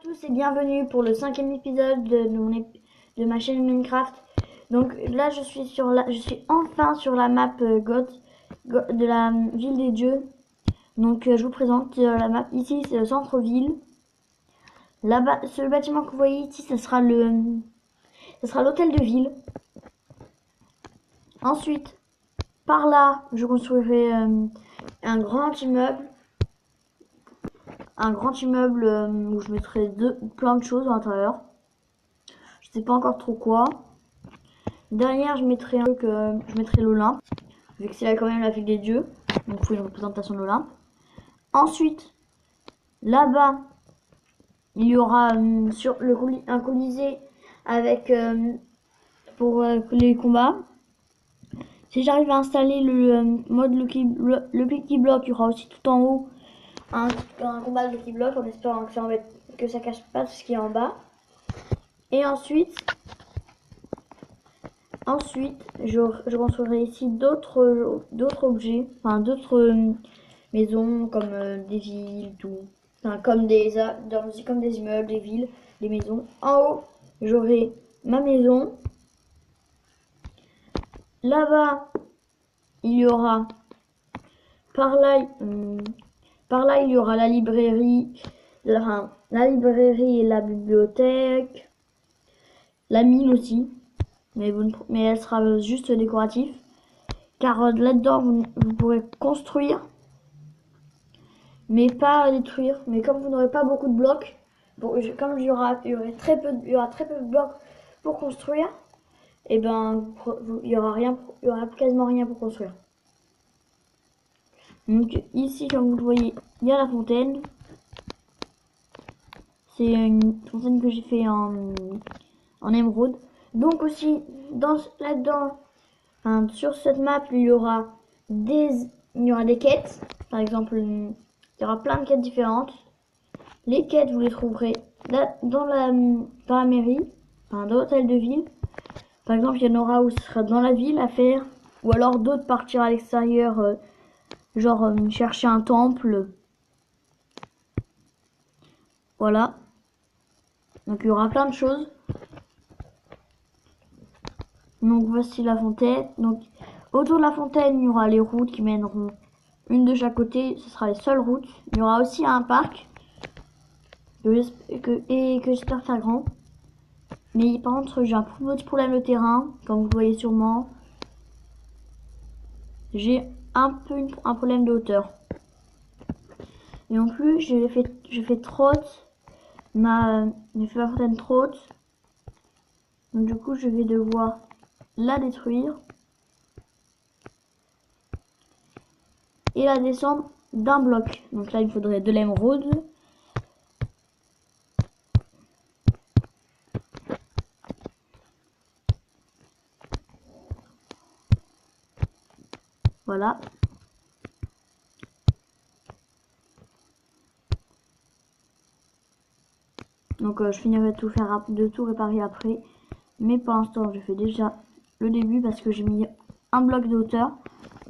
Tous et bienvenue pour le 5e épisode de ma chaîne Minecraft. Donc là je suis enfin sur la map de la ville des dieux. Donc je vous présente la map. Ici c'est le centre-ville. Là-bas, ce bâtiment que vous voyez ici, ce sera l'hôtel de ville. Ensuite, par là, je construirai un grand immeuble. Où je mettrai plein de choses à l'intérieur. Je sais pas encore trop quoi. Derrière, je mettrai l'Olympe, vu que c'est là quand même la ville des dieux. Donc il faut une représentation de l'Olympe. Ensuite, là-bas, il y aura un colisée avec pour les combats. Si j'arrive à installer le mode Lucky Block, il y aura aussi tout en haut un combat de Lucky Block en espérant que ça cache pas ce qui est en bas. Et ensuite, je construirai ici d'autres objets, enfin d'autres maisons comme des villes, tout. Enfin, comme des immeubles, des villes, des maisons. En haut, j'aurai ma maison. Là-bas, il y aura par là, il y aura la librairie, la librairie et la bibliothèque, la mine aussi. Mais elle sera juste décorative. Car là-dedans, vous pourrez construire, mais pas détruire. Mais comme vous n'aurez pas beaucoup de blocs, comme il y aura très peu de blocs pour construire, et ben il y aura quasiment rien pour construire. Donc ici, comme vous le voyez, il y a la fontaine. C'est une fontaine que j'ai fait en émeraude. Donc aussi, là-dedans, sur cette map, il y aura des quêtes. Par exemple, il y aura plein de quêtes différentes. Les quêtes, vous les trouverez dans la mairie, dans l'hôtel de ville. Par exemple, il y en aura où ce sera dans la ville à faire. Ou alors d'autres partir à l'extérieur, genre chercher un temple. Voilà. Donc il y aura plein de choses. Donc voici la fontaine. Donc autour de la fontaine, il y aura les routes qui mèneront une de chaque côté. Ce sera les seules routes. Il y aura aussi un parc que j'espère faire grand. Mais par contre, j'ai un petit problème de terrain, comme vous voyez sûrement. J'ai un problème de hauteur. Et en plus, j'ai fait trop haute. J'ai fait ma fontaine trop haute. Donc du coup, je vais devoir la détruire et la descendre d'un bloc. Donc là, il me faudrait de l'émeraude. Voilà. Donc je finirai de tout réparer après. Mais pour l'instant, je fais déjà le début parce que j'ai mis un bloc de hauteur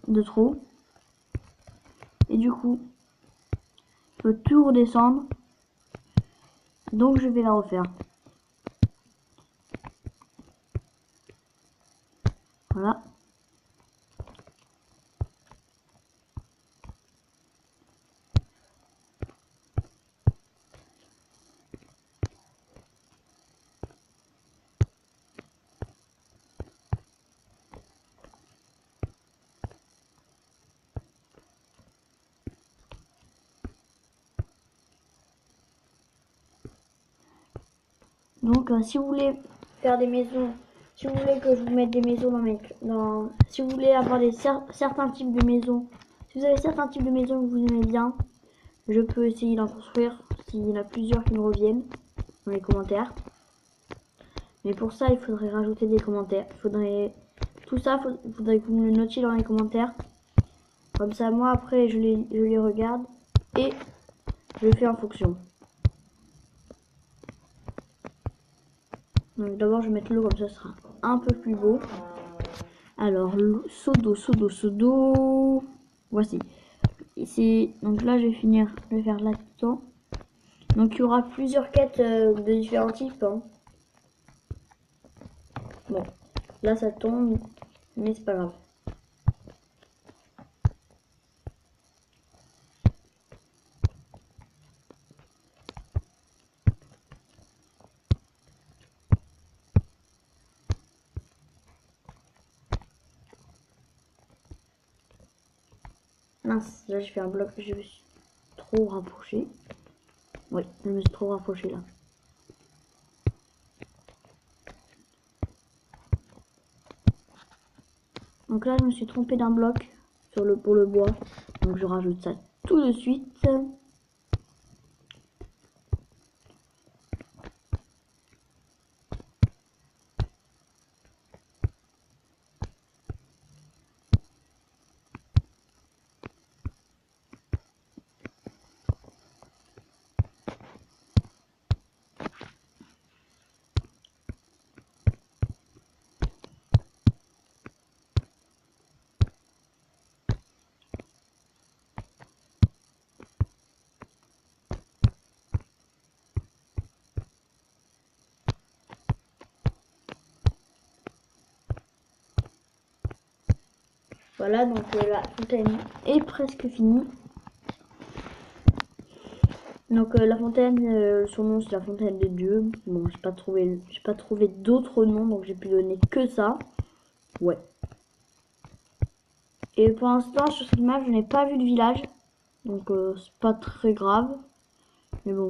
de trop. Et du coup, je peux tout redescendre. Donc je vais la refaire. Voilà. Donc si vous voulez faire des maisons, si vous voulez que je vous mette des maisons si vous voulez avoir certains types de maisons, si vous avez certains types de maisons que vous aimez bien, je peux essayer d'en construire s'il y en a plusieurs qui me reviennent dans les commentaires. Mais pour ça, il faudrait rajouter des commentaires. Faudrait que vous me le notiez dans les commentaires. Comme ça, moi après, je les regarde et je fais en fonction. Donc d'abord, je vais mettre l'eau comme ça sera un peu plus beau. Alors, seau d'eau. Voici. Ici, donc là, je vais faire là-dedans. Donc il y aura plusieurs quêtes de différents types. Hein. Bon, là ça tombe, mais c'est pas grave. Mince, là j'ai fait un bloc, je me suis trop rapproché. Oui, je me suis trop rapproché là. Donc là je me suis trompé d'un bloc pour le bois. Donc je rajoute ça tout de suite. Voilà, donc la fontaine est presque finie. Donc la fontaine, son nom c'est la fontaine de Dieu. Bon, j'ai pas trouvé d'autres noms, donc j'ai pu donner que ça. Ouais. Et pour l'instant sur cette map je n'ai pas vu de village, donc c'est pas très grave. Mais bon,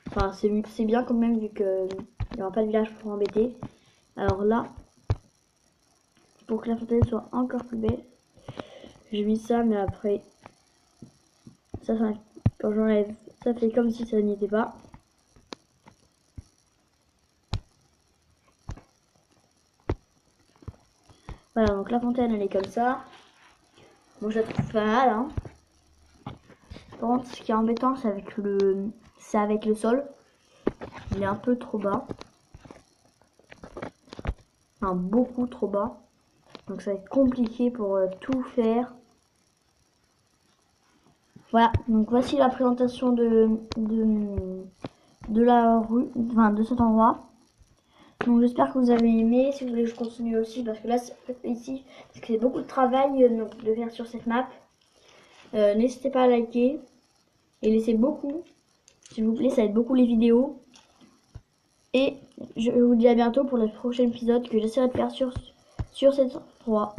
enfin c'est bien quand même vu que il n'y aura pas de village pour embêter. Alors là, pour que la fontaine soit encore plus belle, j'ai mis ça, mais après ça quand j'enlève, ça fait comme si ça n'y était pas. Voilà, donc la fontaine elle est comme ça. Bon, je la trouve pas mal, hein. Par contre, ce qui est embêtant, c'est avec le sol. Il est un peu trop bas. Enfin, beaucoup trop bas. Donc ça va être compliqué pour tout faire. Voilà, donc voici la présentation de la rue, enfin de cet endroit. Donc j'espère que vous avez aimé. Si vous voulez que je continue aussi, parce que là ici, parce que c'est beaucoup de travail de faire sur cette map. N'hésitez pas à liker et laissez beaucoup, s'il vous plaît, ça aide beaucoup les vidéos. Et je vous dis à bientôt pour le prochain épisode que j'essaierai de faire sur cet endroit.